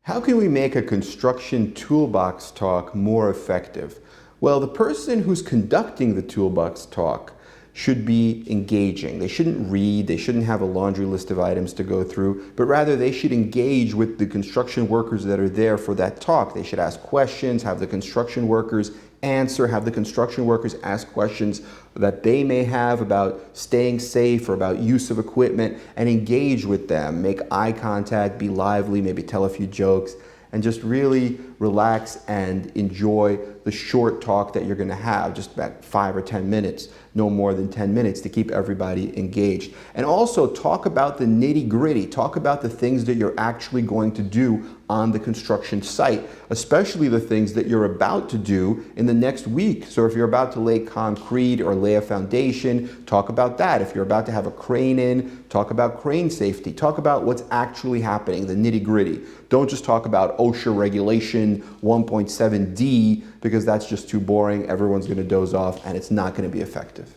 How can we make a construction toolbox talk more effective? Well, the person who's conducting the toolbox talk should be engaging. They shouldn't read, they shouldn't have a laundry list of items to go through, but rather they should engage with the construction workers that are there for that talk. They should ask questions, have the construction workers answer, have the construction workers ask questions that they may have about staying safe or about use of equipment, and engage with them, make eye contact, be lively, maybe tell a few jokes, and just really relax and enjoy the short talk that you're going to have, just about 5 or 10 minutes, no more than 10 minutes, to keep everybody engaged. And also talk about the nitty-gritty, talk about the things that you're actually going to do on the construction site, especially the things that you're about to do in the next week. So if you're about to lay concrete or lay a foundation, talk about that. If you're about to have a crane in, talk about crane safety. Talk about what's actually happening, the nitty-gritty. Don't just talk about OSHA regulation 1.7D, because that's just too boring. Everyone's going to doze off and it's not going to be effective.